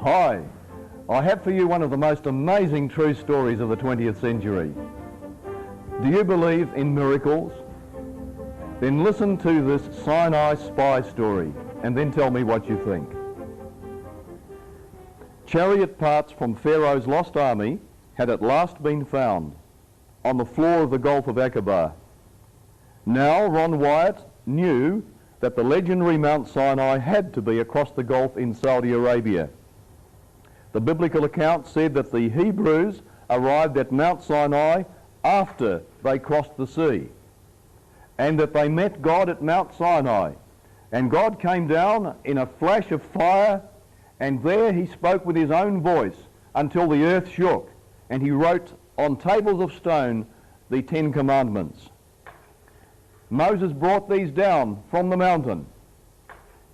Hi, I have for you one of the most amazing true stories of the 20th century. Do you believe in miracles? Then listen to this Sinai spy story and then tell me what you think. Chariot parts from Pharaoh's lost army had at last been found on the floor of the Gulf of Aqaba. Now Ron Wyatt knew that the legendary Mount Sinai had to be across the Gulf in Saudi Arabia. The biblical account said that the Hebrews arrived at Mount Sinai after they crossed the sea, and that they met God at Mount Sinai. And God came down in a flash of fire, and there he spoke with his own voice until the earth shook, and he wrote on tables of stone the 10 Commandments. Moses brought these down from the mountain,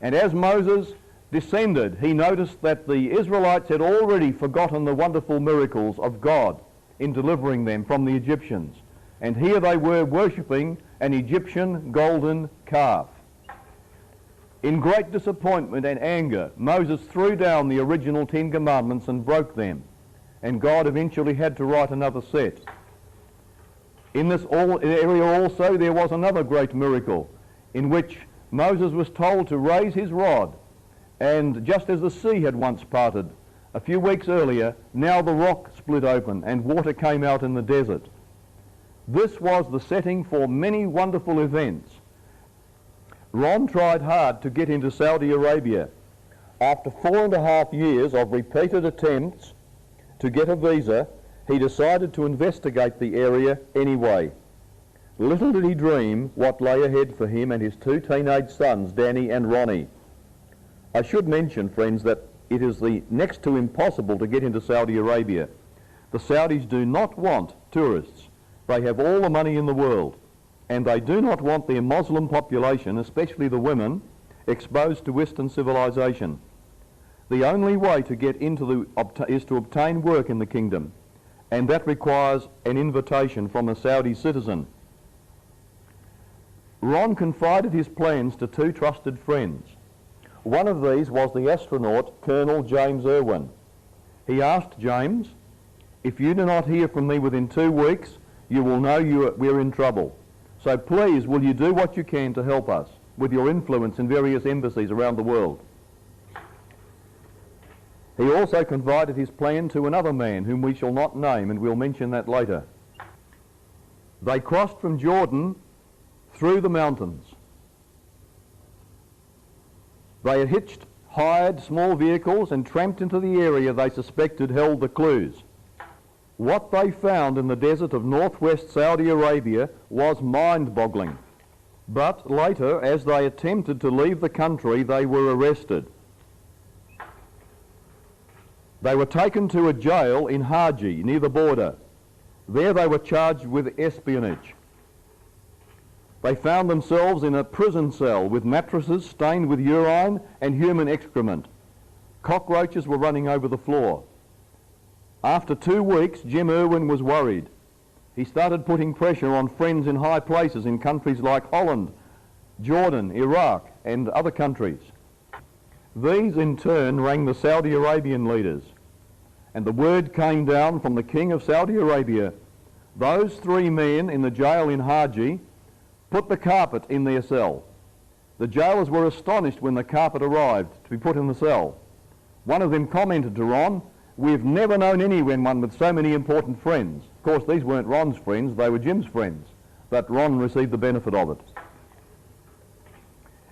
and as Moses descended, he noticed that the Israelites had already forgotten the wonderful miracles of God in delivering them from the Egyptians. And here they were worshipping an Egyptian golden calf. In great disappointment and anger, Moses threw down the original 10 Commandments and broke them. And God eventually had to write another set. In this area also there was another great miracle in which Moses was told to raise his rod, and just as the sea had once parted a few weeks earlier, now the rock split open and water came out in the desert. This was the setting for many wonderful events. Ron tried hard to get into Saudi Arabia. After 4.5 years of repeated attempts to get a visa, he decided to investigate the area anyway. Little did he dream what lay ahead for him and his 2 teenage sons, Danny and Ronnie. I should mention, friends, that it is the next to impossible to get into Saudi Arabia. The Saudis do not want tourists. They have all the money in the world, and they do not want their Muslim population, especially the women, exposed to Western civilization. The only way to get into is to obtain work in the kingdom, and that requires an invitation from a Saudi citizen. Ron confided his plans to 2 trusted friends. One of these was the astronaut Colonel James Irwin. He asked James, "If you do not hear from me within 2 weeks, you will know we're in trouble. So please, will you do what you can to help us with your influence in various embassies around the world?" He also confided his plan to another man whom we shall not name, and we'll mention that later. They crossed from Jordan through the mountains. They had hired small vehicles and tramped into the area they suspected held the clues. What they found in the desert of northwest Saudi Arabia was mind-boggling. But later, as they attempted to leave the country, they were arrested. They were taken to a jail in Haji, near the border. There they were charged with espionage. They found themselves in a prison cell with mattresses stained with urine and human excrement. Cockroaches were running over the floor. After 2 weeks, Jim Irwin was worried. He started putting pressure on friends in high places in countries like Holland, Jordan, Iraq, and other countries. These in turn rang the Saudi Arabian leaders, and the word came down from the king of Saudi Arabia. Those 3 men in the jail in Haji put the carpet in their cell. The jailers were astonished when the carpet arrived to be put in the cell. One of them commented to Ron, "We've never known anyone with so many important friends." Of course, these weren't Ron's friends, they were Jim's friends, but Ron received the benefit of it.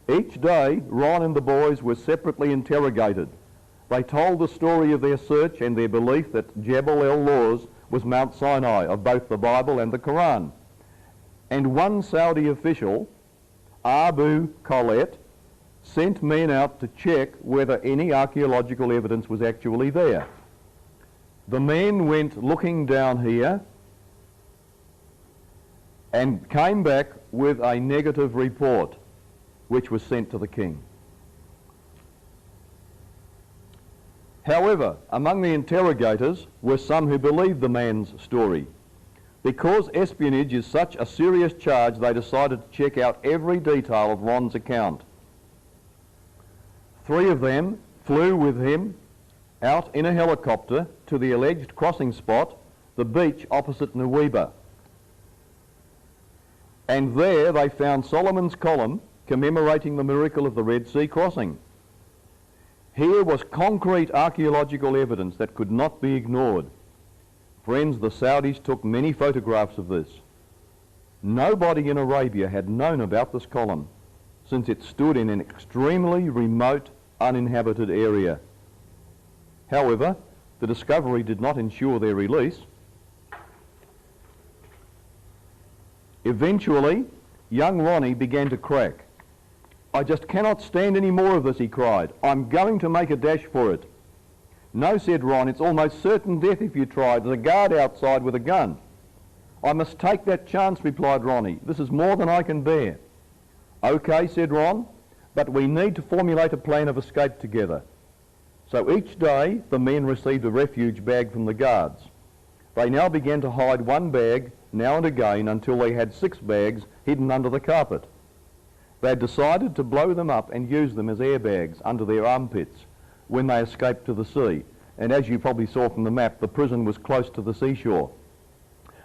Each day, Ron and the boys were separately interrogated. They told the story of their search and their belief that Jebel el-Lawz was Mount Sinai of both the Bible and the Quran. And one Saudi official, Abu Khaled, sent men out to check whether any archaeological evidence was actually there. The men went looking down here and came back with a negative report, which was sent to the king. However, among the interrogators were some who believed the man's story. Because espionage is such a serious charge, they decided to check out every detail of Ron's account. 3 of them flew with him out in a helicopter to the alleged crossing spot, the beach opposite Nuweiba. And there they found Solomon's column commemorating the miracle of the Red Sea crossing. Here was concrete archaeological evidence that could not be ignored. Friends, the Saudis took many photographs of this. Nobody in Arabia had known about this column, since it stood in an extremely remote, uninhabited area. However, the discovery did not ensure their release. Eventually, young Ronnie began to crack. "I just cannot stand any more of this," he cried. "I'm going to make a dash for it." "No," said Ron, "it's almost certain death if you try. There's a guard outside with a gun." "I must take that chance," replied Ronnie. "This is more than I can bear." "Okay," said Ron, "but we need to formulate a plan of escape together." So each day the men received a refuge bag from the guards. They now began to hide one bag now and again until they had 6 bags hidden under the carpet. They had decided to blow them up and use them as airbags under their armpits when they escaped to the sea. And as you probably saw from the map, the prison was close to the seashore.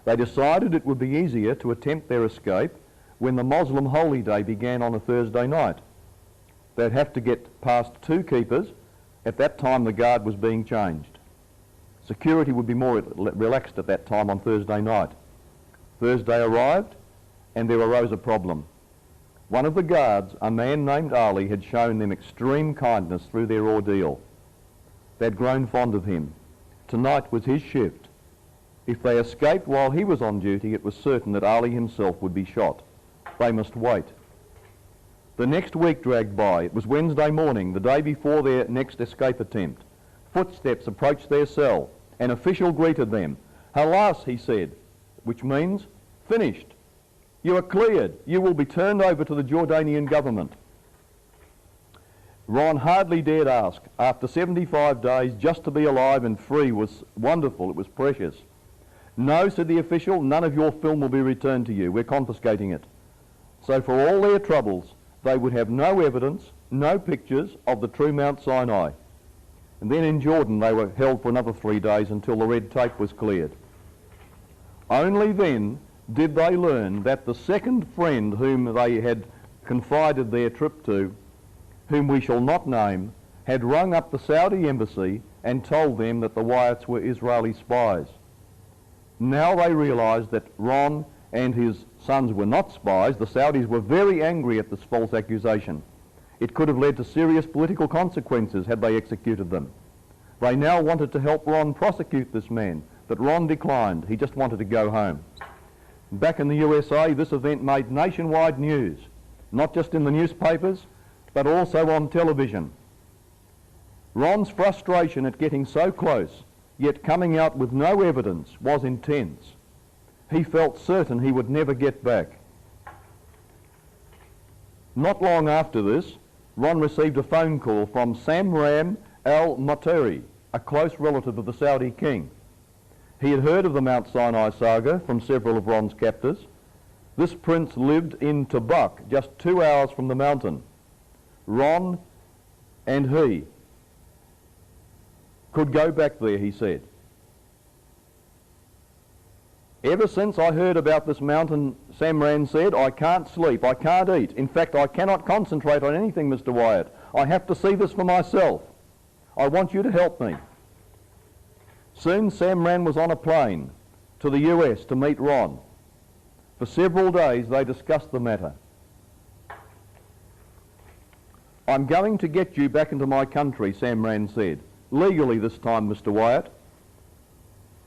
They decided it would be easier to attempt their escape when the Muslim holy day began on a Thursday night. They'd have to get past 2 keepers. At that time, the guard was being changed. Security would be more relaxed at that time on Thursday night. Thursday arrived, and there arose a problem. One of the guards, a man named Ali, had shown them extreme kindness through their ordeal. They'd grown fond of him. Tonight was his shift. If they escaped while he was on duty, it was certain that Ali himself would be shot. They must wait. The next week dragged by. It was Wednesday morning, the day before their next escape attempt. Footsteps approached their cell. An official greeted them. "Halas," he said, which means finished. "You are cleared. You will be turned over to the Jordanian government." Ron hardly dared ask. After 75 days, just to be alive and free was wonderful. It was precious. "No," said the official, "none of your film will be returned to you. We're confiscating it." So for all their troubles, they would have no evidence, no pictures of the true Mount Sinai. And then in Jordan they were held for another 3 days until the red tape was cleared. Only then did they learn that the second friend whom they had confided their trip to, whom we shall not name, had rung up the Saudi embassy and told them that the Wyatts were Israeli spies. Now they realised that Ron and his sons were not spies. The Saudis were very angry at this false accusation. It could have led to serious political consequences had they executed them. They now wanted to help Ron prosecute this man, but Ron declined. He just wanted to go home. Back in the USA, this event made nationwide news, not just in the newspapers, but also on television. Ron's frustration at getting so close, yet coming out with no evidence, was intense. He felt certain he would never get back. Not long after this, Ron received a phone call from Samram al-Matari, a close relative of the Saudi king. He had heard of the Mount Sinai saga from several of Ron's captors. This prince lived in Tabuk, just 2 hours from the mountain. Ron and he could go back there, he said. "Ever since I heard about this mountain," Samran said, "I can't sleep, I can't eat. In fact, I cannot concentrate on anything, Mr. Wyatt. I have to see this for myself. I want you to help me." Soon Samran was on a plane to the US to meet Ron. For several days they discussed the matter. "I'm going to get you back into my country," Samran said. "Legally this time, Mr. Wyatt."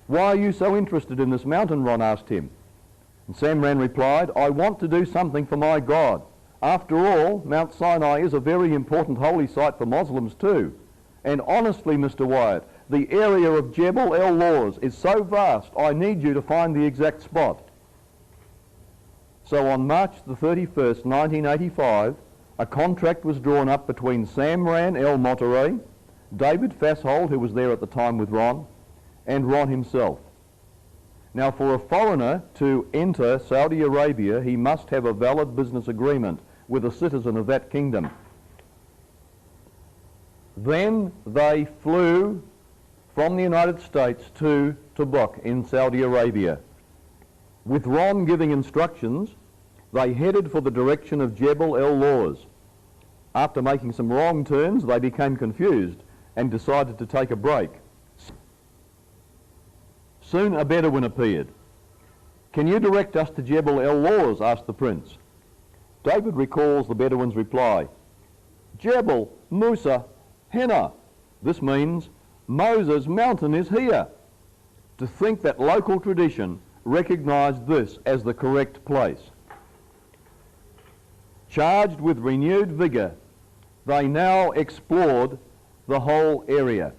"Why are you so interested in this mountain?" Ron asked him. And Samran replied, "I want to do something for my God. After all, Mount Sinai is a very important holy site for Muslims too. And honestly, Mr. Wyatt, the area of Jebel el-Lawz is so vast, I need you to find the exact spot." So on March the 31st, 1985, a contract was drawn up between Samran el-Matari, David Fasshold, who was there at the time with Ron, and Ron himself. Now, for a foreigner to enter Saudi Arabia, he must have a valid business agreement with a citizen of that kingdom. Then they flew from the United States to Tabuk in Saudi Arabia. With Ron giving instructions, they headed for the direction of Jebel El Lawz. After making some wrong turns, they became confused and decided to take a break. Soon a Bedouin appeared. "Can you direct us to Jebel El Lawz?" asked the prince. David recalls the Bedouin's reply, "Jebel Musa Hena." This means Moses' mountain is here. To think that local tradition recognised this as the correct place. Charged with renewed vigour, they now explored the whole area.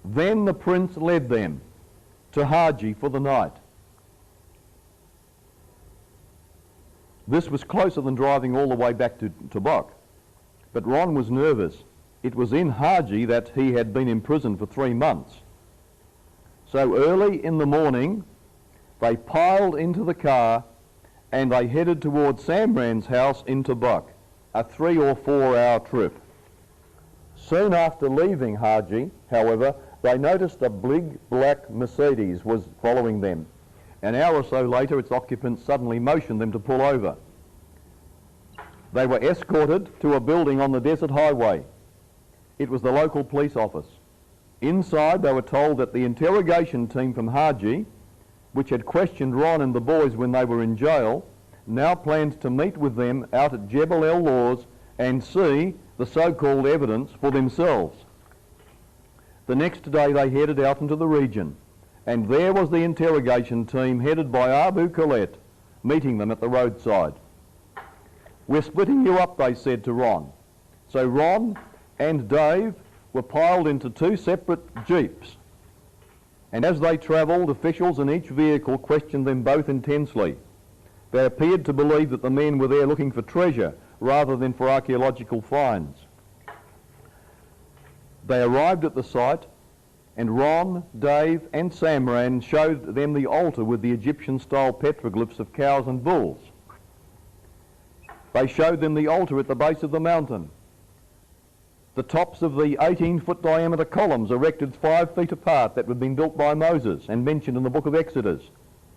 Then the prince led them to Haji for the night. This was closer than driving all the way back to Tabuk. But Ron was nervous. It was in Haji that he had been imprisoned for 3 months. So early in the morning, they piled into the car and they headed towards Samran's house in Tabuk, a 3 or 4 hour trip. Soon after leaving Haji, however, they noticed a big black Mercedes was following them. An hour or so later, its occupants suddenly motioned them to pull over. They were escorted to a building on the desert highway. It was the local police office. Inside, they were told that the interrogation team from Haji, which had questioned Ron and the boys when they were in jail, now planned to meet with them out at Jebel El Lawz and see the so-called evidence for themselves. The next day they headed out into the region, and there was the interrogation team headed by Abu Khaled, meeting them at the roadside. "We're splitting you up," they said to Ron. So Ron and Dave were piled into 2 separate jeeps, and as they travelled, officials in each vehicle questioned them both intensely. They appeared to believe that the men were there looking for treasure rather than for archaeological finds. They arrived at the site, and Ron, Dave and Samran showed them the altar with the Egyptian-style petroglyphs of cows and bulls. They showed them the altar at the base of the mountain, the tops of the 18-foot diameter columns erected 5 feet apart that had been built by Moses and mentioned in the book of Exodus.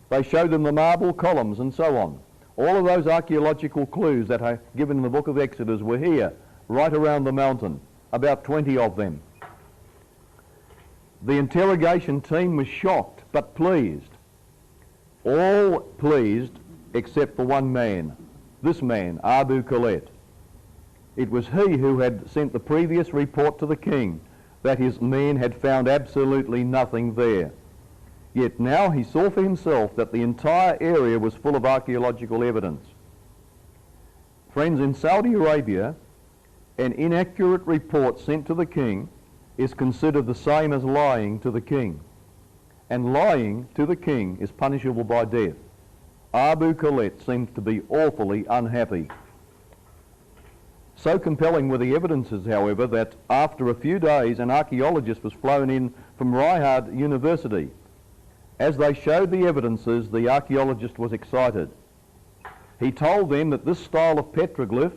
They showed them the marble columns and so on. All of those archaeological clues that are given in the book of Exodus were here, right around the mountain, about 20 of them. The interrogation team was shocked but pleased. All pleased except for one man, this man, Abu Khaled. It was he who had sent the previous report to the king that his men had found absolutely nothing there. Yet now he saw for himself that the entire area was full of archaeological evidence. Friends, in Saudi Arabia, an inaccurate report sent to the king is considered the same as lying to the king. And lying to the king is punishable by death. Abu Khaled seems to be awfully unhappy. So compelling were the evidences, however, that after a few days an archaeologist was flown in from Riyadh University. As they showed the evidences, the archaeologist was excited. He told them that this style of petroglyph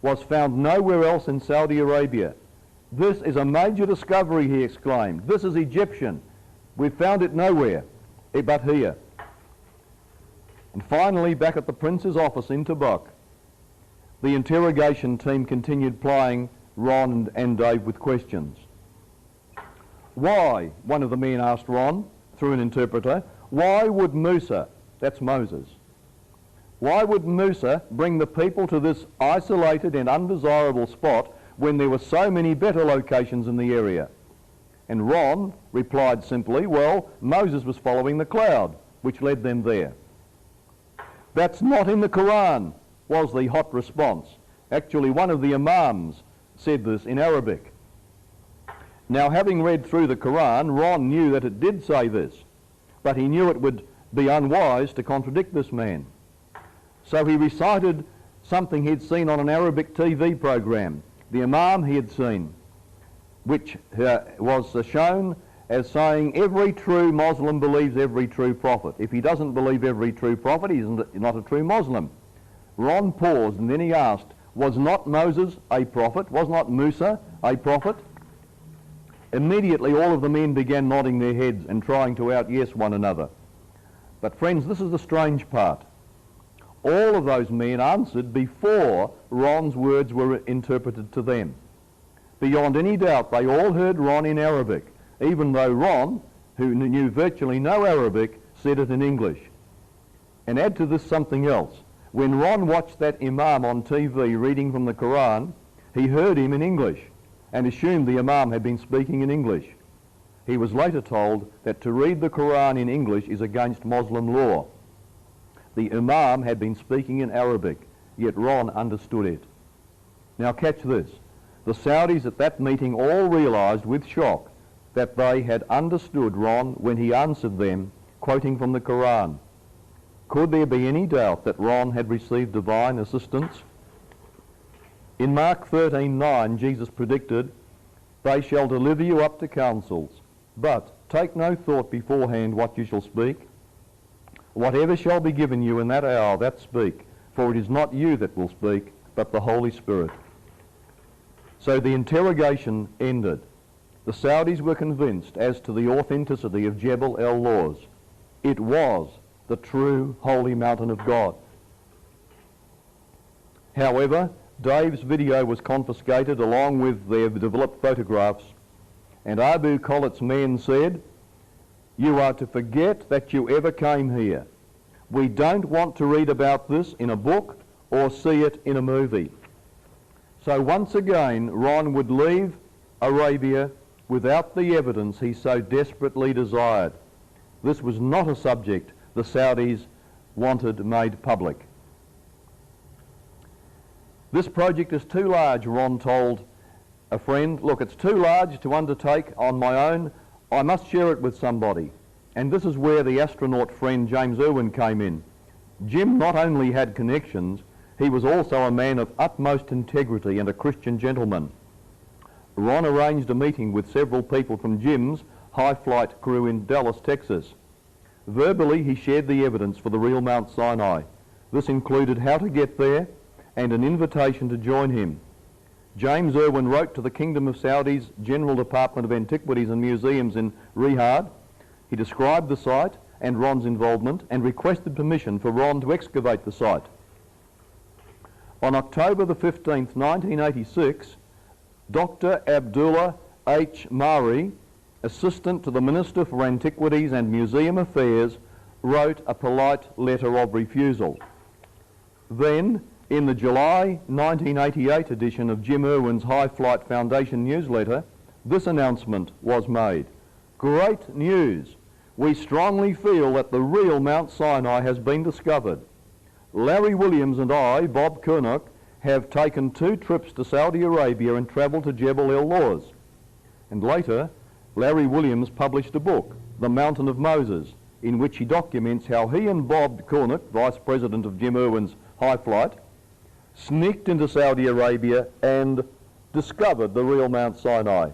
was found nowhere else in Saudi Arabia. "This is a major discovery," he exclaimed. "This is Egyptian. We've found it nowhere but here." And finally, back at the prince's office in Tabuk, the interrogation team continued plying Ron and Dave with questions. "Why," one of the men asked Ron through an interpreter, "why would Musa," that's Moses, "why would Musa bring the people to this isolated and undesirable spot when there were so many better locations in the area?" And Ron replied simply, "Well, Moses was following the cloud, which led them there." "That's not in the Quran," was the hot response. Actually, one of the imams said this in Arabic. Now, having read through the Quran, Ron knew that it did say this, but he knew it would be unwise to contradict this man. So he recited something he'd seen on an Arabic TV program, the imam he had seen, which was shown as saying, "Every true Muslim believes every true prophet. If he doesn't believe every true prophet, he's not a true Muslim." Ron paused and then he asked, was not Moses a prophet? Was not Musa a prophet? Immediately all of the men began nodding their heads and trying to out-yes one another. But friends, this is the strange part. All of those men answered before Ron's words were interpreted to them. Beyond any doubt, they all heard Ron in Arabic, even though Ron, who knew virtually no Arabic, said it in English. And add to this something else. When Ron watched that Imam on TV reading from the Quran, he heard him in English and assumed the Imam had been speaking in English. He was later told that to read the Quran in English is against Muslim law. The Imam had been speaking in Arabic, yet Ron understood it. Now catch this. The Saudis at that meeting all realised with shock that they had understood Ron when he answered them, quoting from the Quran. Could there be any doubt that Ron had received divine assistance? In Mark 13:9, Jesus predicted, "They shall deliver you up to councils, but take no thought beforehand what you shall speak. Whatever shall be given you in that hour, that speak, for it is not you that will speak, but the Holy Spirit." So the interrogation ended. The Saudis were convinced as to the authenticity of Jebel el-Lawz. It was the true holy mountain of God. However, Dave's video was confiscated along with their developed photographs, and Abu Khalid's men said, "You are to forget that you ever came here. We don't want to read about this in a book or see it in a movie." So once again, Ron would leave Arabia without the evidence he so desperately desired. This was not a subject the Saudis wanted made public. This project is too large, Ron told a friend. Look, it's too large to undertake on my own. I must share it with somebody. And this is where the astronaut friend James Irwin came in. Jim not only had connections, he was also a man of utmost integrity and a Christian gentleman. Ron arranged a meeting with several people from Jim's high-flight crew in Dallas, Texas. Verbally, he shared the evidence for the real Mount Sinai. This included how to get there and an invitation to join him. James Irwin wrote to the Kingdom of Saudi's General Department of Antiquities and Museums in Riyadh. He described the site and Ron's involvement and requested permission for Ron to excavate the site. On October the 15th, 1986, Dr. Abdullah H. Mari, assistant to the Minister for Antiquities and Museum Affairs, wrote a polite letter of refusal. Then, in the July 1988 edition of Jim Irwin's High Flight Foundation newsletter, this announcement was made. Great news! We strongly feel that the real Mount Sinai has been discovered. Larry Williams and I, Bob Kernock, have taken 2 trips to Saudi Arabia and travelled to Jebel el-Lawz. And later, Larry Williams published a book, The Mountain of Moses, in which he documents how he and Bob Kernock, Vice President of Jim Irwin's High Flight, sneaked into Saudi Arabia and discovered the real Mount Sinai.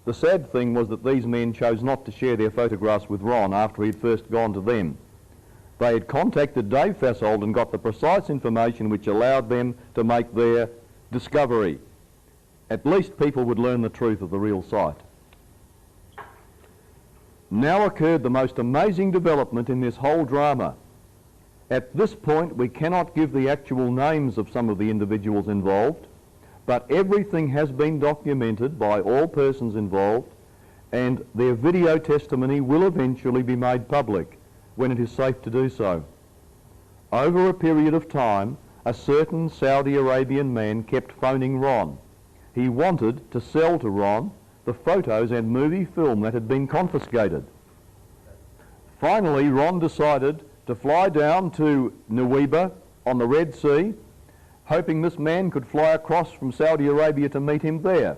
The sad thing was that these men chose not to share their photographs with Ron after he'd first gone to them. They had contacted Dave Fassold and got the precise information which allowed them to make their discovery. At least people would learn the truth of the real site. Now occurred the most amazing development in this whole drama. At this point, we cannot give the actual names of some of the individuals involved, but everything has been documented by all persons involved, and their video testimony will eventually be made public when it is safe to do so. Over a period of time, a certain Saudi Arabian man kept phoning Ron. He wanted to sell to Ron the photos and movie film that had been confiscated. Finally, Ron decided to fly down to Nuweiba on the Red Sea, hoping this man could fly across from Saudi Arabia to meet him there.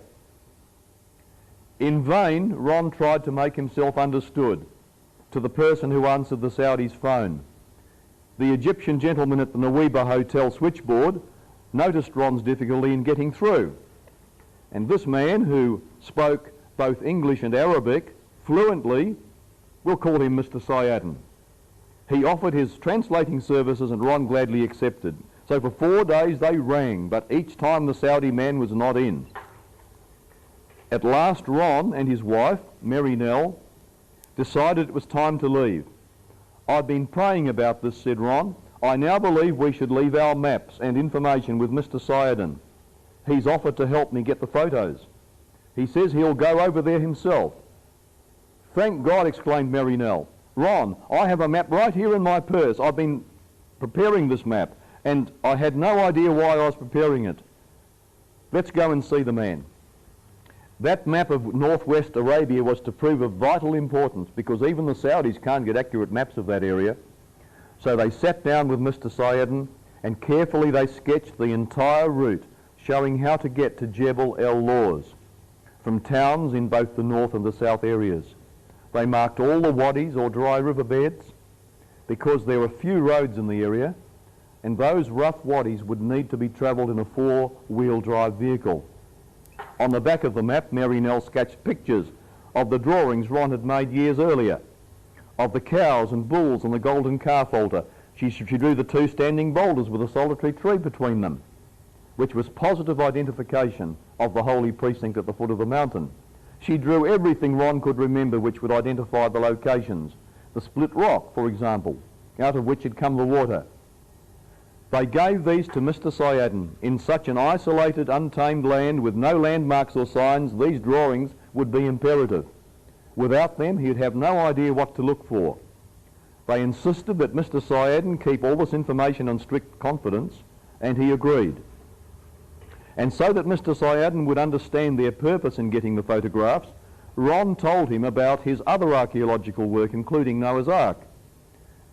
In vain, Ron tried to make himself understood to the person who answered the Saudis' phone. The Egyptian gentleman at the Nuweiba Hotel switchboard noticed Ron's difficulty in getting through. And this man, who spoke both English and Arabic fluently, we'll call him Mr. Sayadin. He offered his translating services and Ron gladly accepted. So for 4 days they rang, but each time the Saudi man was not in. At last Ron and his wife, Mary Nell, decided it was time to leave. "I've been praying about this," said Ron. "I now believe we should leave our maps and information with Mr. Sayedin. He's offered to help me get the photos. He says he'll go over there himself." "Thank God," exclaimed Mary Nell. "Ron, I have a map right here in my purse. I've been preparing this map, and I had no idea why I was preparing it. Let's go and see the man." That map of northwest Arabia was to prove of vital importance, because even the Saudis can't get accurate maps of that area. So they sat down with Mr. Sayedin and carefully they sketched the entire route, showing how to get to Jebel El Lawz from towns in both the north and the south areas. They marked all the wadis or dry riverbeds, because there were few roads in the area, and those rough wadis would need to be travelled in a four-wheel drive vehicle. On the back of the map, Mary Nell sketched pictures of the drawings Ron had made years earlier, of the cows and bulls and the golden calf altar. She drew the two standing boulders with a solitary tree between them, which was positive identification of the holy precinct at the foot of the mountain. She drew everything Ron could remember which would identify the locations. The split rock, for example, out of which had come the water. They gave these to Mr. Sayedin. In such an isolated, untamed land with no landmarks or signs, these drawings would be imperative. Without them, he'd have no idea what to look for. They insisted that Mr. Sayedin keep all this information on strict confidence, and he agreed. And so that Mr. Sayedin would understand their purpose in getting the photographs, Ron told him about his other archaeological work, including Noah's Ark.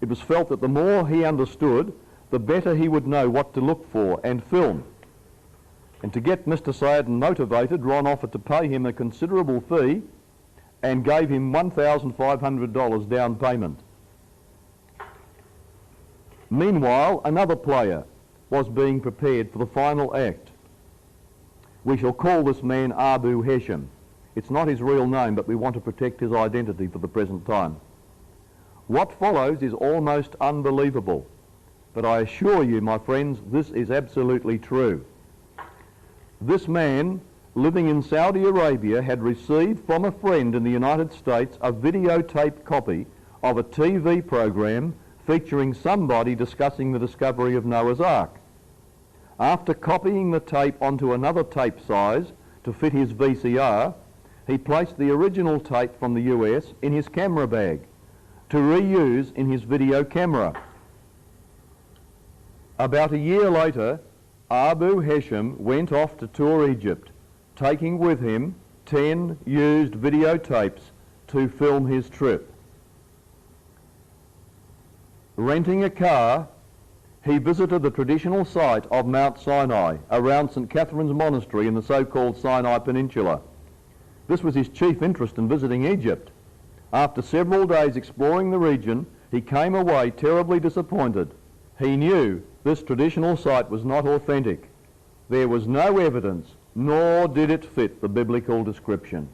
It was felt that the more he understood, the better he would know what to look for and film. And to get Mr. Sayedin motivated, Ron offered to pay him a considerable fee and gave him $1,500 down payment. Meanwhile, another player was being prepared for the final act. We shall call this man Abu Hesham. It's not his real name, but we want to protect his identity for the present time. What follows is almost unbelievable, but I assure you, my friends, this is absolutely true. This man, living in Saudi Arabia, had received from a friend in the United States a videotape copy of a TV program featuring somebody discussing the discovery of Noah's Ark. After copying the tape onto another tape size to fit his VCR, he placed the original tape from the US in his camera bag to reuse in his video camera. About a year later, Abu Hesham went off to tour Egypt, taking with him 10 used videotapes to film his trip. Renting a car, he visited the traditional site of Mount Sinai around St. Catherine's Monastery in the so-called Sinai Peninsula. This was his chief interest in visiting Egypt. After several days exploring the region, he came away terribly disappointed. He knew this traditional site was not authentic. There was no evidence, nor did it fit the biblical description.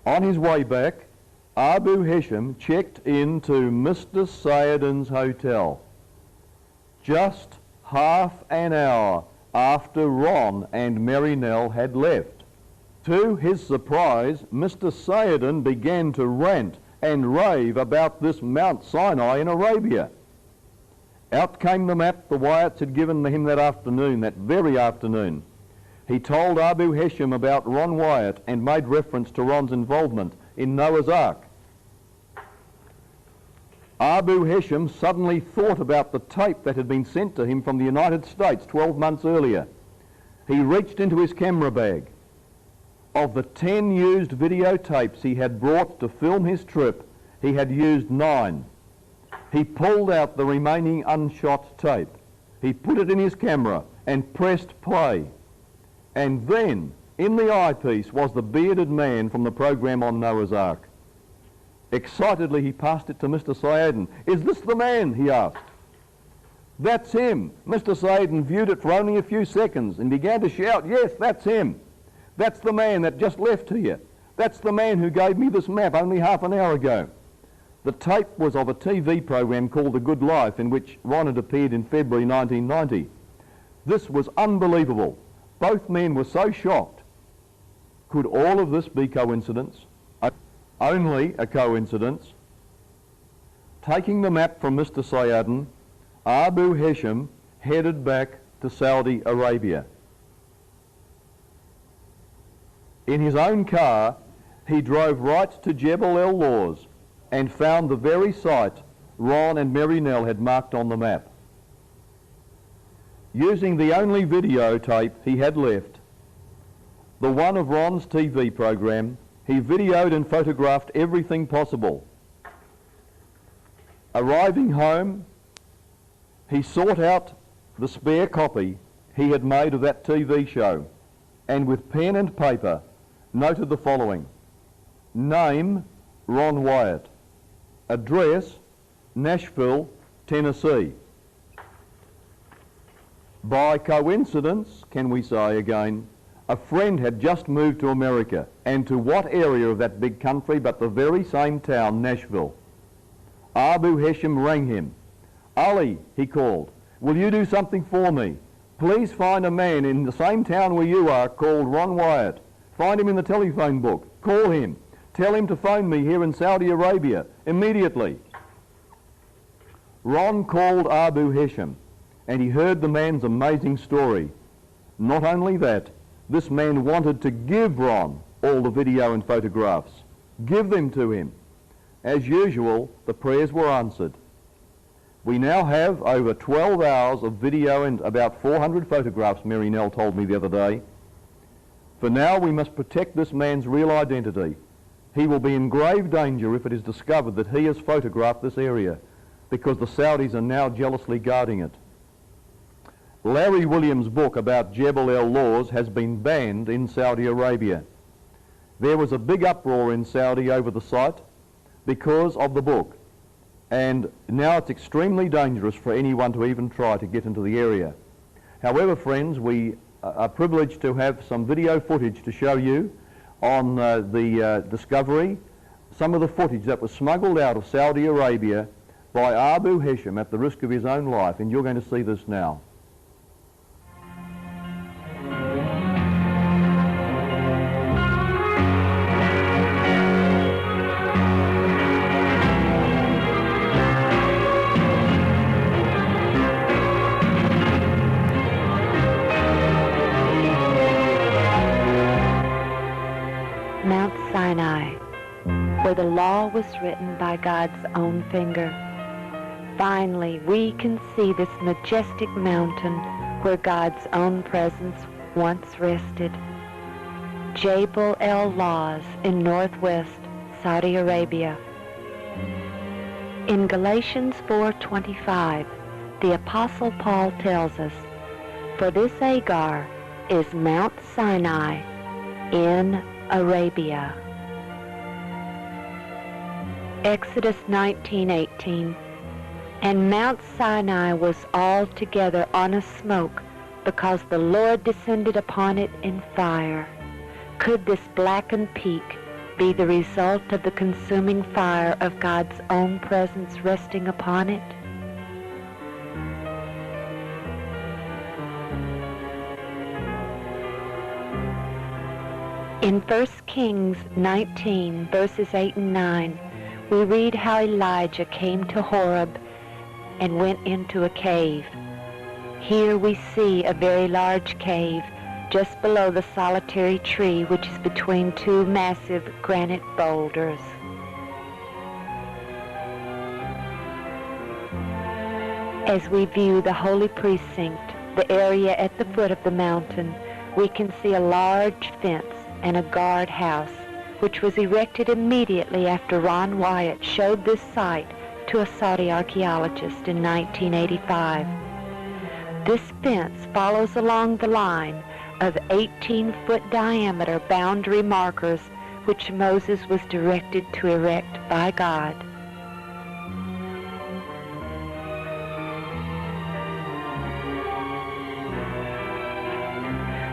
On his way back, Abu Hesham checked into Mr. Sayedin's hotel just half an hour after Ron and Mary Nell had left. To his surprise, Mr. Sayedin began to rant and rave about this Mount Sinai in Arabia. Out came the map the Wyatts had given him that afternoon, that very afternoon. He told Abu Hesham about Ron Wyatt and made reference to Ron's involvement in Noah's Ark. Abu Hesham suddenly thought about the tape that had been sent to him from the United States 12 months earlier. He reached into his camera bag. Of the 10 used videotapes he had brought to film his trip, he had used 9. He pulled out the remaining unshot tape. He put it in his camera and pressed play. And then, in the eyepiece, was the bearded man from the program on Noah's Ark. Excitedly, he passed it to Mr. Sayedin. "Is this the man?" he asked. "That's him." Mr. Sayedin viewed it for only a few seconds and began to shout, "Yes, that's him. That's the man that just left here. That's the man who gave me this map only half an hour ago." The tape was of a TV program called The Good Life, in which Ron had appeared in February 1990. This was unbelievable. Both men were so shocked. Could all of this be coincidence? Only a coincidence. Taking the map from Mr. Sayadin, Abu Hesham headed back to Saudi Arabia. In his own car, he drove right to Jebel El Lawz and found the very site Ron and Mary Nell had marked on the map. Using the only videotape he had left, the one of Ron's TV program, he videoed and photographed everything possible. Arriving home, he sought out the spare copy he had made of that TV show, and with pen and paper noted the following: name, Ron Wyatt. Address, Nashville, Tennessee. By coincidence, can we say again, a friend had just moved to America, and to what area of that big country but the very same town, Nashville. Abu Hesham rang him. Ali, he called, will you do something for me? Please find a man in the same town where you are called Ron Wyatt. Find him in the telephone book. Call him. Tell him to phone me here in Saudi Arabia immediately. Ron called Abu Hesham, and he heard the man's amazing story. Not only that, this man wanted to give Ron all the video and photographs. Give them to him. As usual, the prayers were answered. We now have over 12 hours of video and about 400 photographs, Mary Nell told me the other day. For now, we must protect this man's real identity. He will be in grave danger if it is discovered that he has photographed this area, because the Saudis are now jealously guarding it. Larry Williams' book about Jebel El Lawz has been banned in Saudi Arabia. There was a big uproar in Saudi over the site because of the book, and now it's extremely dangerous for anyone to even try to get into the area. However, friends, we are privileged to have some video footage to show you on the discovery, some of the footage that was smuggled out of Saudi Arabia by Abu Hesham at the risk of his own life, and you're going to see this now. Mount Sinai, where the law was written by God's own finger. Finally, we can see this majestic mountain where God's own presence once rested. Jebel El Lawz in northwest Saudi Arabia. In Galatians 4:25, the Apostle Paul tells us, "For this Agar is Mount Sinai in Arabia." Exodus 19:18, "And Mount Sinai was altogether on a smoke, because the Lord descended upon it in fire." Could this blackened peak be the result of the consuming fire of God's own presence resting upon it? In 1 Kings 19, verses 8 and 9, we read how Elijah came to Horeb and went into a cave. Here we see a very large cave just below the solitary tree, which is between two massive granite boulders. As we view the holy precinct, the area at the foot of the mountain, we can see a large fence and a guard house, which was erected immediately after Ron Wyatt showed this site to a Saudi archaeologist in 1985. This fence follows along the line of 18-foot diameter boundary markers which Moses was directed to erect by God.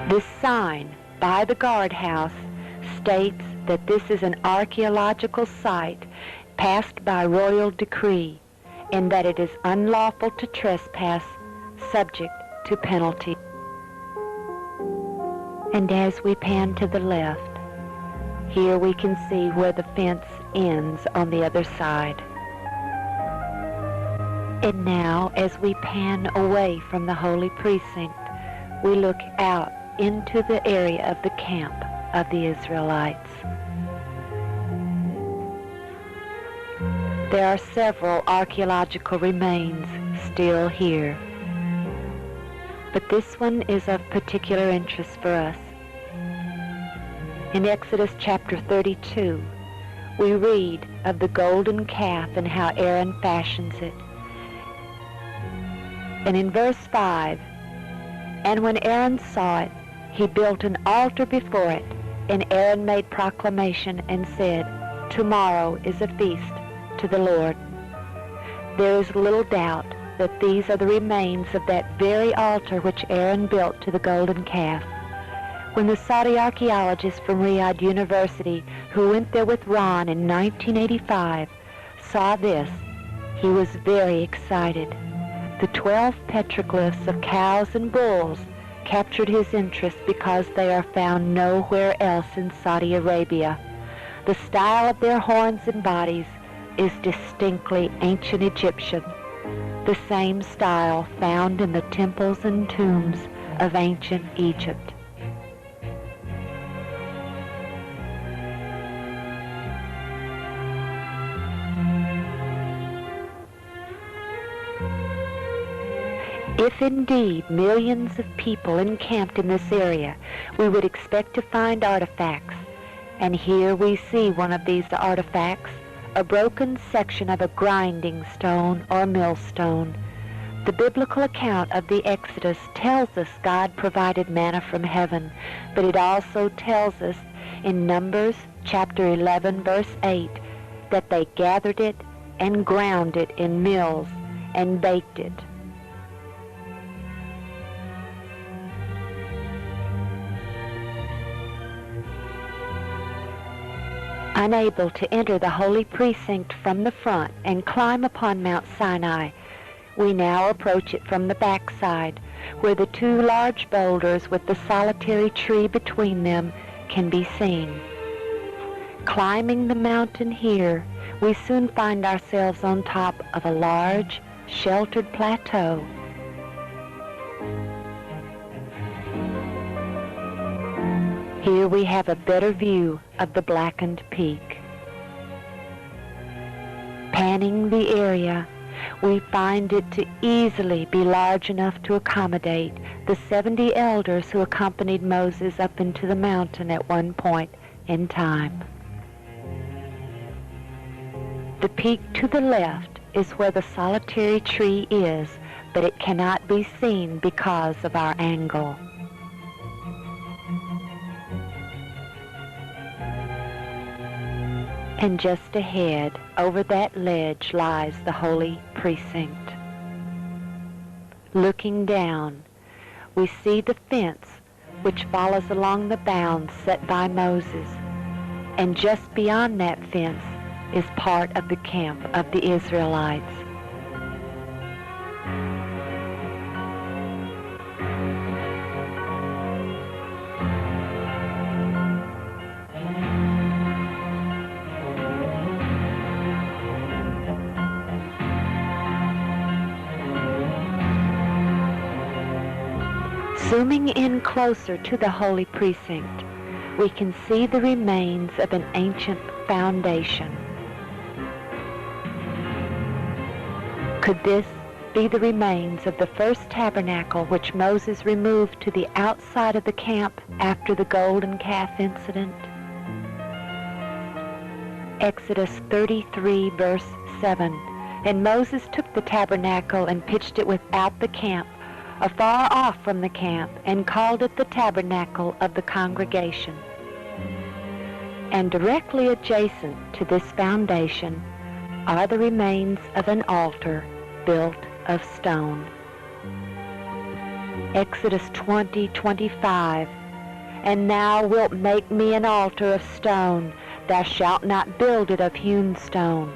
This sign by the guardhouse states that this is an archaeological site passed by royal decree, in that it is unlawful to trespass, subject to penalty. And as we pan to the left, here we can see where the fence ends on the other side. And now, as we pan away from the holy precinct, we look out into the area of the camp of the Israelites. There are several archaeological remains still here, but this one is of particular interest for us. In Exodus chapter 32, we read of the golden calf and how Aaron fashions it. And in verse 5, "And when Aaron saw it, he built an altar before it, and Aaron made proclamation and said, 'Tomorrow is a feast to the Lord.'" There is little doubt that these are the remains of that very altar which Aaron built to the golden calf. When the Saudi archaeologist from Riyadh University, who went there with Ron in 1985, saw this, he was very excited. The 12 petroglyphs of cows and bulls captured his interest because they are found nowhere else in Saudi Arabia. The style of their horns and bodies is distinctly ancient Egyptian, the same style found in the temples and tombs of ancient Egypt. If indeed millions of people encamped in this area, we would expect to find artifacts. And here we see one of these artifacts, a broken section of a grinding stone or millstone. The biblical account of the Exodus tells us God provided manna from heaven, but it also tells us in Numbers chapter 11 verse 8 that they gathered it and ground it in mills and baked it. Unable to enter the holy precinct from the front and climb upon Mount Sinai, we now approach it from the backside, where the two large boulders with the solitary tree between them can be seen. Climbing the mountain here, we soon find ourselves on top of a large, sheltered plateau. Here we have a better view of the blackened peak. Panning the area, we find it to easily be large enough to accommodate the 70 elders who accompanied Moses up into the mountain at one point in time. The peak to the left is where the solitary tree is, but it cannot be seen because of our angle. And just ahead, over that ledge, lies the holy precinct. Looking down, we see the fence which follows along the bounds set by Moses. And just beyond that fence is part of the camp of the Israelites. Zooming in closer to the holy precinct, we can see the remains of an ancient foundation. Could this be the remains of the first tabernacle which Moses removed to the outside of the camp after the golden calf incident? Exodus 33 verse 7, "And Moses took the tabernacle and pitched it without the camp, afar off from the camp, and called it the tabernacle of the congregation." And directly adjacent to this foundation are the remains of an altar built of stone. Exodus 20:25, "And thou wilt make me an altar of stone. Thou shalt not build it of hewn stone.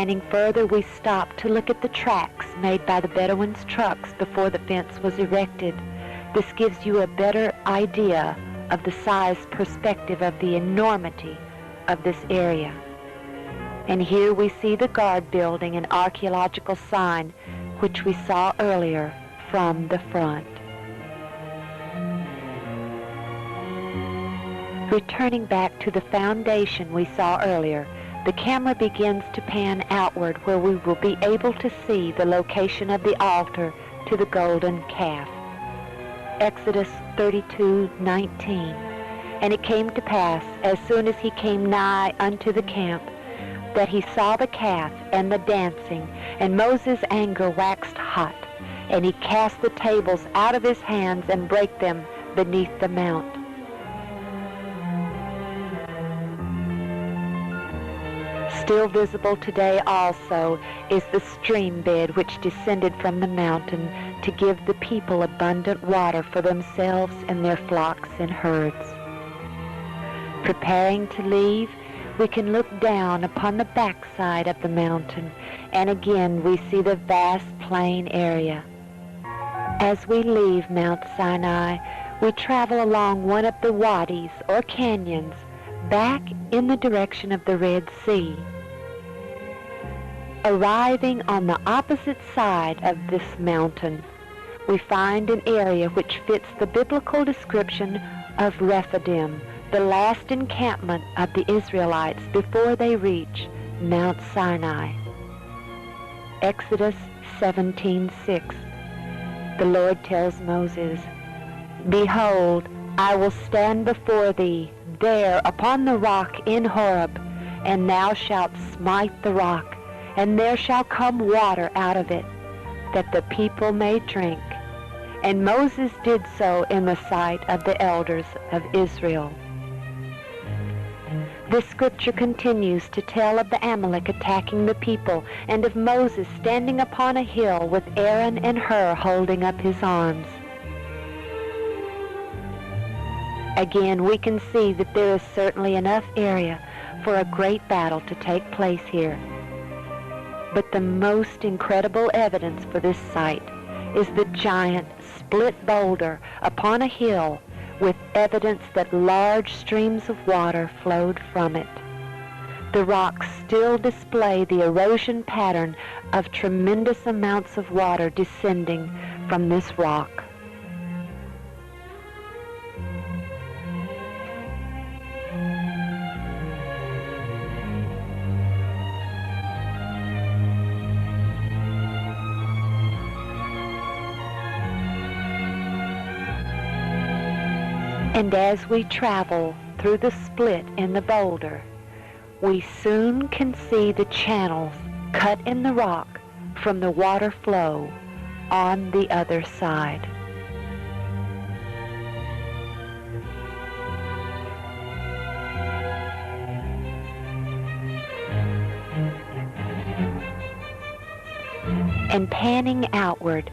Panning further, we stop to look at the tracks made by the Bedouins' trucks before the fence was erected. This gives you a better idea of the size perspective of the enormity of this area. And here we see the guard building, an archaeological sign which we saw earlier from the front. Returning back to the foundation we saw earlier, the camera begins to pan outward where we will be able to see the location of the altar to the golden calf. Exodus 32:19. And it came to pass, as soon as he came nigh unto the camp, that he saw the calf and the dancing, and Moses' anger waxed hot, and he cast the tables out of his hands and brake them beneath the mount. Still visible today also is the stream bed which descended from the mountain to give the people abundant water for themselves and their flocks and herds. Preparing to leave, we can look down upon the backside of the mountain, and again we see the vast plain area. As we leave Mount Sinai, we travel along one of the wadis or canyons back in the direction of the Red Sea. Arriving on the opposite side of this mountain, we find an area which fits the biblical description of Rephidim, the last encampment of the Israelites before they reach Mount Sinai. Exodus 17:6. The Lord tells Moses, "Behold, I will stand before thee there upon the rock in Horeb, and thou shalt smite the rock, and there shall come water out of it, that the people may drink." And Moses did so in the sight of the elders of Israel. This scripture continues to tell of the Amalek attacking the people, and of Moses standing upon a hill with Aaron and Hur holding up his arms. Again, we can see that there is certainly enough area for a great battle to take place here. But the most incredible evidence for this site is the giant split boulder upon a hill with evidence that large streams of water flowed from it. The rocks still display the erosion pattern of tremendous amounts of water descending from this rock. And as we travel through the split in the boulder, we soon can see the channels cut in the rock from the water flow on the other side. And panning outward,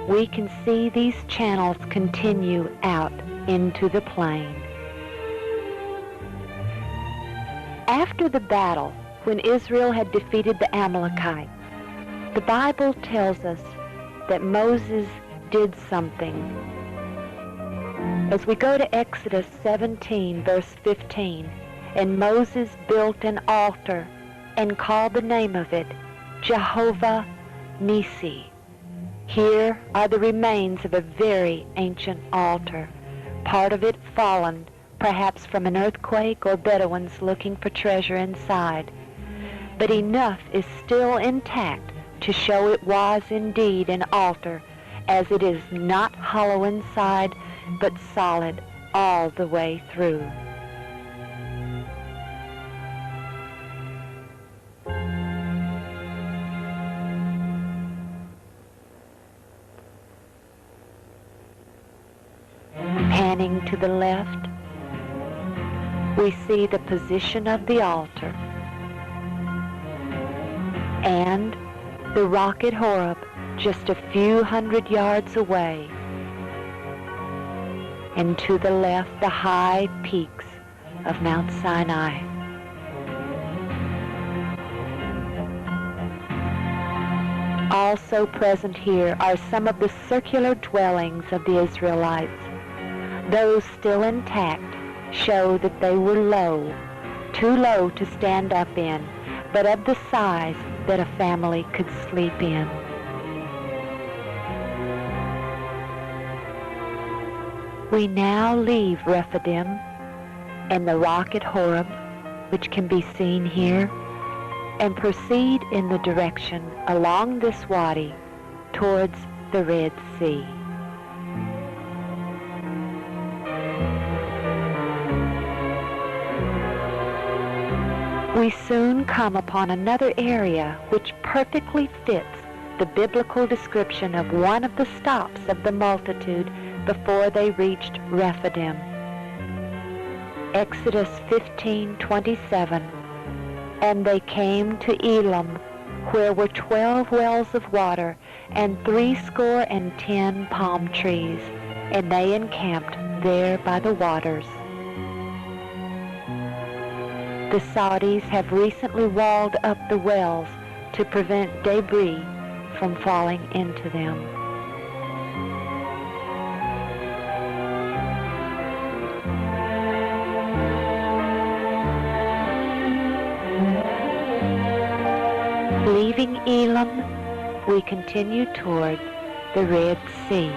we can see these channels continue out into the plain. After the battle, when Israel had defeated the Amalekites, the Bible tells us that Moses did something. As we go to Exodus 17, verse 15, and Moses built an altar and called the name of it Jehovah Nissi. Here are the remains of a very ancient altar, part of it fallen, perhaps from an earthquake or Bedouins looking for treasure inside. But enough is still intact to show it was indeed an altar, as it is not hollow inside, but solid all the way through. Panning to the left, we see the position of the altar and the rock at Horeb just a few hundred yards away, and to the left the high peaks of Mount Sinai. Also present here are some of the circular dwellings of the Israelites. Those still intact show that they were low, too low to stand up in, but of the size that a family could sleep in. We now leave Rephidim and the rock at Horeb, which can be seen here, and proceed in the direction along this wadi towards the Red Sea. We soon come upon another area which perfectly fits the biblical description of one of the stops of the multitude before they reached Rephidim. Exodus 15:27. And they came to Elim, where were 12 wells of water, and 70 palm trees, and they encamped there by the waters. The Saudis have recently walled up the wells to prevent debris from falling into them. Leaving Elim, we continue toward the Red Sea.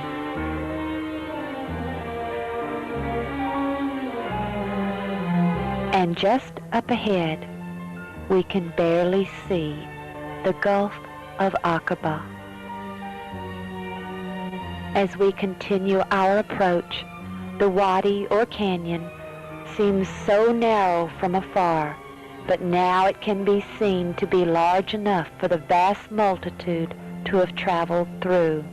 And just up ahead, we can barely see the Gulf of Aqaba. As we continue our approach, the wadi or canyon seems so narrow from afar, but now it can be seen to be large enough for the vast multitude to have traveled through.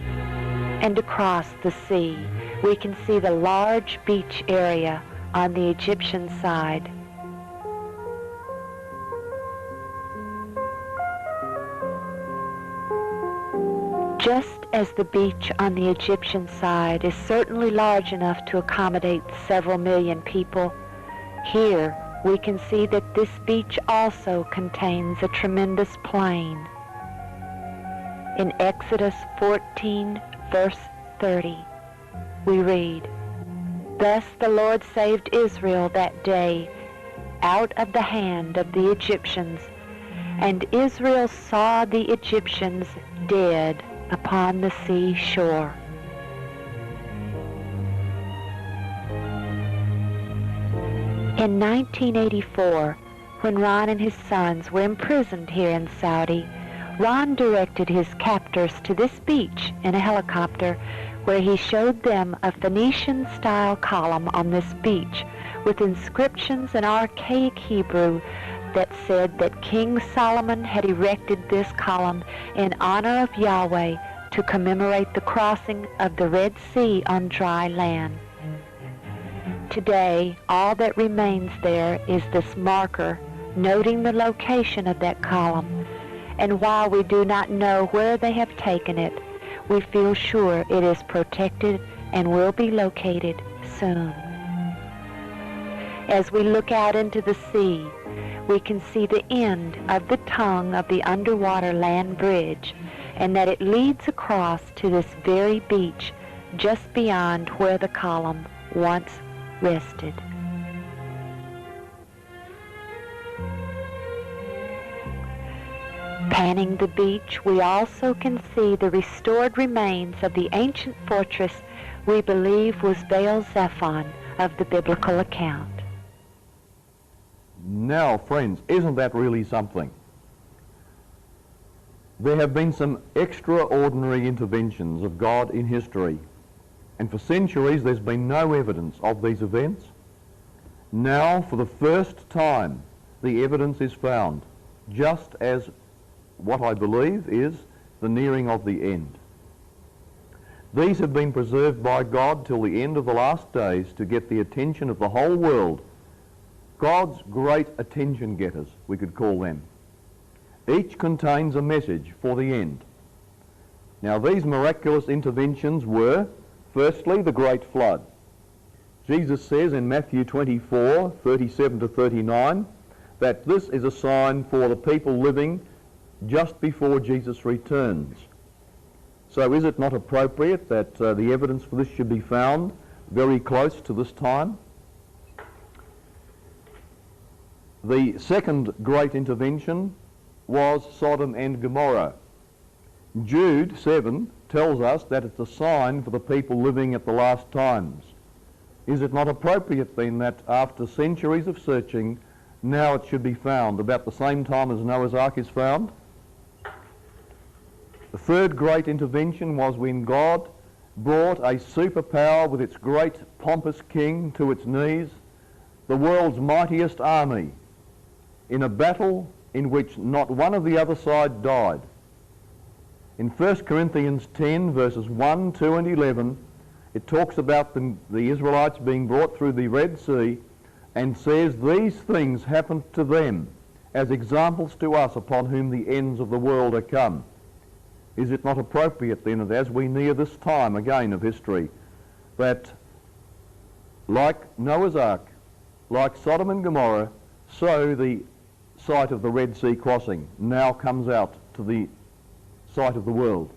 And across the sea, we can see the large beach area on the Egyptian side. Just as the beach on the Egyptian side is certainly large enough to accommodate several million people, here we can see that this beach also contains a tremendous plain. In Exodus 14, verse 30, we read, "Thus the Lord saved Israel that day out of the hand of the Egyptians, and Israel saw the Egyptians dead upon the sea shore." In 1984, when Ron and his sons were imprisoned here in Saudi, Ron directed his captors to this beach in a helicopter, where he showed them a Phoenician-style column on this beach with inscriptions in archaic Hebrew that said that King Solomon had erected this column in honor of Yahweh to commemorate the crossing of the Red Sea on dry land. Today, all that remains there is this marker noting the location of that column, and while we do not know where they have taken it, we feel sure it is protected and will be located soon. As we look out into the sea, we can see the end of the tongue of the underwater land bridge, and that it leads across to this very beach just beyond where the column once rested. Panning the beach, we also can see the restored remains of the ancient fortress we believe was Baal Zephon of the biblical account. Now, friends, isn't that really something? There have been some extraordinary interventions of God in history, and for centuries there's been no evidence of these events. Now, for the first time, the evidence is found, just as what I believe is the nearing of the end. These have been preserved by God till the end of the last days to get the attention of the whole world. God's great attention getters, we could call them. Each contains a message for the end. Now, these miraculous interventions were, firstly, the great flood. Jesus says in Matthew 24, 37 to 39, that this is a sign for the people living just before Jesus returns. So is it not appropriate that the evidence for this should be found very close to this time? The second great intervention was Sodom and Gomorrah. Jude 7 tells us that it's a sign for the people living at the last times. Is it not appropriate then that after centuries of searching, now it should be found about the same time as Noah's Ark is found? The third great intervention was when God brought a superpower with its great pompous king to its knees, the world's mightiest army, in a battle in which not one of the other side died. In 1 Corinthians 10 verses 1, 2 and 11, it talks about the Israelites being brought through the Red Sea and says these things happened to them as examples to us upon whom the ends of the world are come. Is it not appropriate then that as we near this time again of history, that like Noah's Ark, like Sodom and Gomorrah, so the site of the Red Sea crossing now comes out to the sight of the world?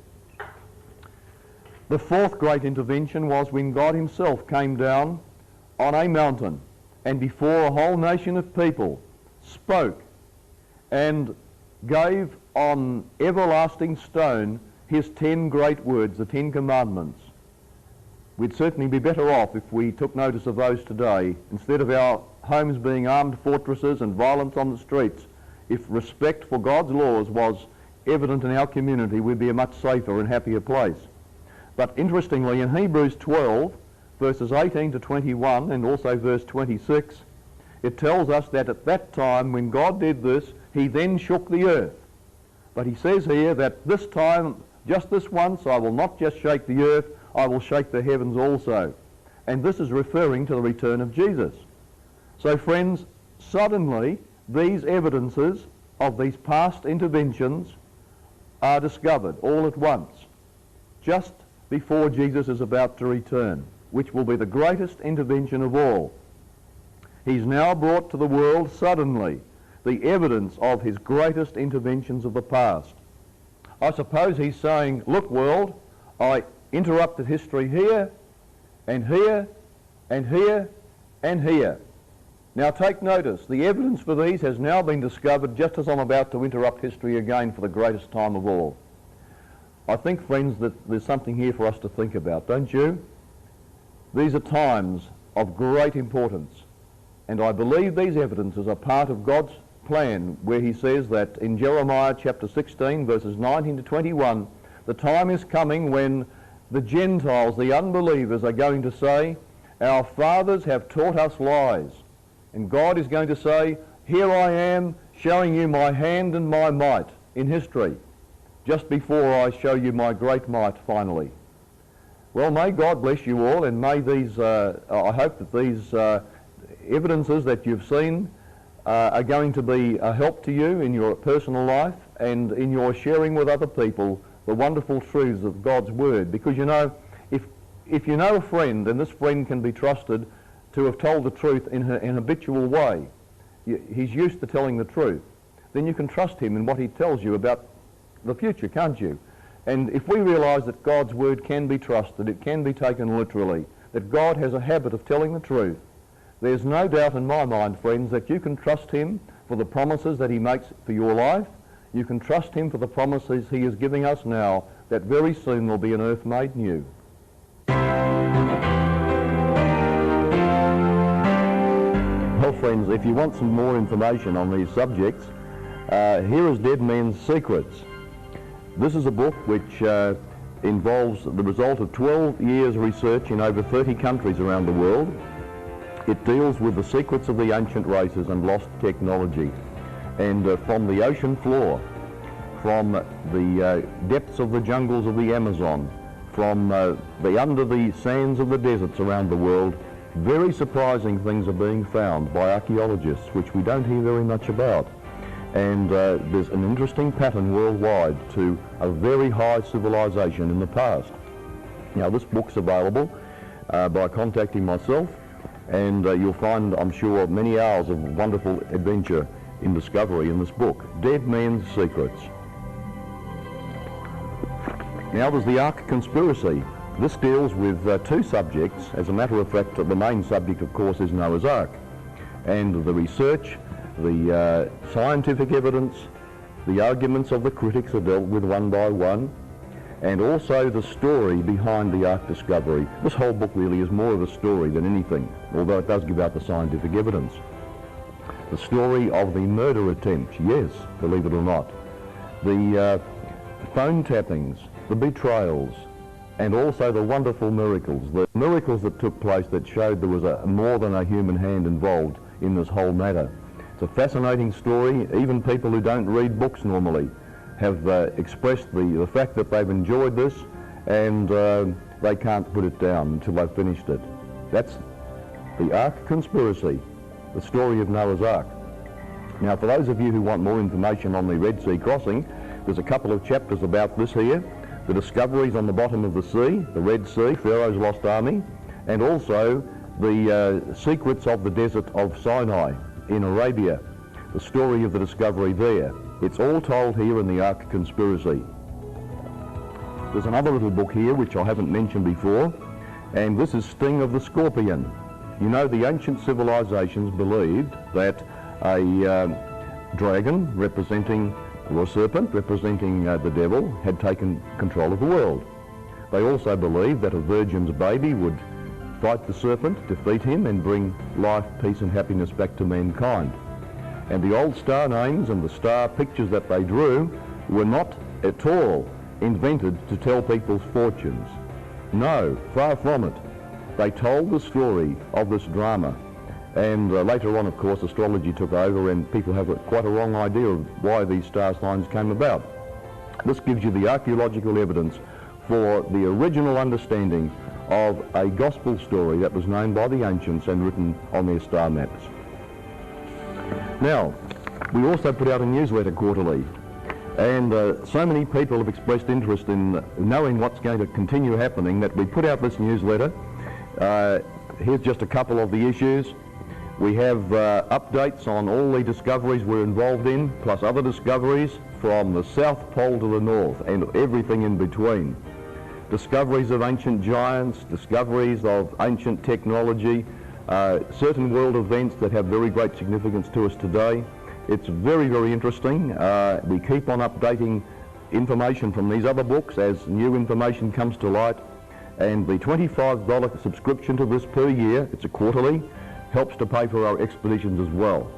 The fourth great intervention was when God himself came down on a mountain and before a whole nation of people spoke and gave on everlasting stone his 10 great words, the 10 commandments. We'd certainly be better off if we took notice of those today, instead of our homes being armed fortresses and violence on the streets. If respect for God's laws was evident in our community, we'd be a much safer and happier place. But interestingly, in Hebrews 12, verses 18 to 21, and also verse 26, it tells us that at that time when God did this, he then shook the earth. But he says here that this time, just this once, I will not just shake the earth, I will shake the heavens also. And this is referring to the return of Jesus. So friends, suddenly these evidences of these past interventions are discovered all at once, just before Jesus is about to return, which will be the greatest intervention of all. He's now brought to the world suddenly the evidence of his greatest interventions of the past. I suppose he's saying, look world, I interrupted history here, and here, and here, and here. Now take notice, the evidence for these has now been discovered just as I'm about to interrupt history again for the greatest time of all. I think, friends, that there's something here for us to think about, don't you? These are times of great importance, and I believe these evidences are part of God's plan, where he says that in Jeremiah chapter 16 verses 19 to 21, the time is coming when the Gentiles, the unbelievers, are going to say, our fathers have taught us lies, and God is going to say, here I am showing you my hand and my might in history, just before I show you my great might finally. Well, may God bless you all, and may these, I hope that these evidences that you've seen are going to be a help to you in your personal life and in your sharing with other people the wonderful truths of God's Word. Because you know, if you know a friend, and this friend can be trusted to have told the truth in an habitual way, he's used to telling the truth, then you can trust him in what he tells you about the future, can't you? And if we realise that God's Word can be trusted, it can be taken literally, that God has a habit of telling the truth, there's no doubt in my mind, friends, that you can trust him for the promises that he makes for your life. You can trust him for the promises he is giving us now, that very soon there'll be an earth made new. Well, friends, if you want some more information on these subjects, here is Dead Men's Secrets. This is a book which involves the result of 12 years' research in over 30 countries around the world. It deals with the secrets of the ancient races and lost technology. And from the ocean floor, from the depths of the jungles of the Amazon, from the under the sands of the deserts around the world, very surprising things are being found by archaeologists, which we don't hear very much about. And there's an interesting pattern worldwide to a very high civilization in the past. Now, this book's available by contacting myself, and you'll find, I'm sure, many hours of wonderful adventure in discovery in this book, Dead Men's Secrets. Now there's the Ark Conspiracy. This deals with two subjects. As a matter of fact, the main subject, of course, is Noah's Ark. And the research, the scientific evidence, the arguments of the critics are dealt with one by one, and also the story behind the Ark discovery. This whole book really is more of a story than anything, although it does give out the scientific evidence. The story of the murder attempts, yes, believe it or not. The phone tappings, the betrayals, and also the wonderful miracles. The miracles that took place that showed there was more than a human hand involved in this whole matter. It's a fascinating story. Even people who don't read books normally have expressed the fact that they've enjoyed this, and they can't put it down until they've finished it. That's the Ark Conspiracy, the story of Noah's Ark. Now, for those of you who want more information on the Red Sea crossing, there's a couple of chapters about this here. The discoveries on the bottom of the sea, the Red Sea, Pharaoh's lost army, and also the secrets of the desert of Sinai in Arabia, the story of the discovery there. It's all told here in the Ark Conspiracy. There's another little book here which I haven't mentioned before, and this is Sting of the Scorpion. You know, the ancient civilizations believed that a dragon representing, or a serpent representing the devil, had taken control of the world. They also believed that a virgin's baby would fight the serpent, defeat him, and bring life, peace and happiness back to mankind. And the old star names and the star pictures that they drew were not at all invented to tell people's fortunes. No, far from it. They told the story of this drama. And later on, of course, astrology took over, and people have quite a wrong idea of why these star signs came about. This gives you the archaeological evidence for the original understanding of a gospel story that was known by the ancients and written on their star maps. Now, we also put out a newsletter quarterly, and so many people have expressed interest in knowing what's going to continue happening that we put out this newsletter. Here's just a couple of the issues. We have updates on all the discoveries we're involved in, plus other discoveries from the South Pole to the North and everything in between. Discoveries of ancient giants, discoveries of ancient technology, certain world events that have very great significance to us today. It's very, very interesting. We keep on updating information from these other books as new information comes to light. And the $25 subscription to this per year, it's a quarterly, helps to pay for our expeditions as well.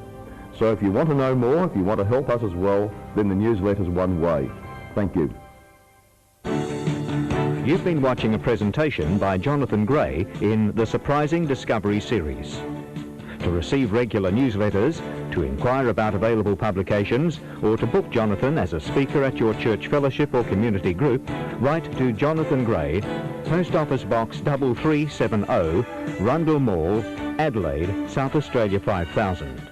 So if you want to know more, if you want to help us as well, then the newsletter's one way. Thank you. You've been watching a presentation by Jonathan Gray in the Surprising Discovery series. To receive regular newsletters, to inquire about available publications, or to book Jonathan as a speaker at your church fellowship or community group, write to Jonathan Gray, Post Office Box 3370, Rundle Mall, Adelaide, South Australia 5000.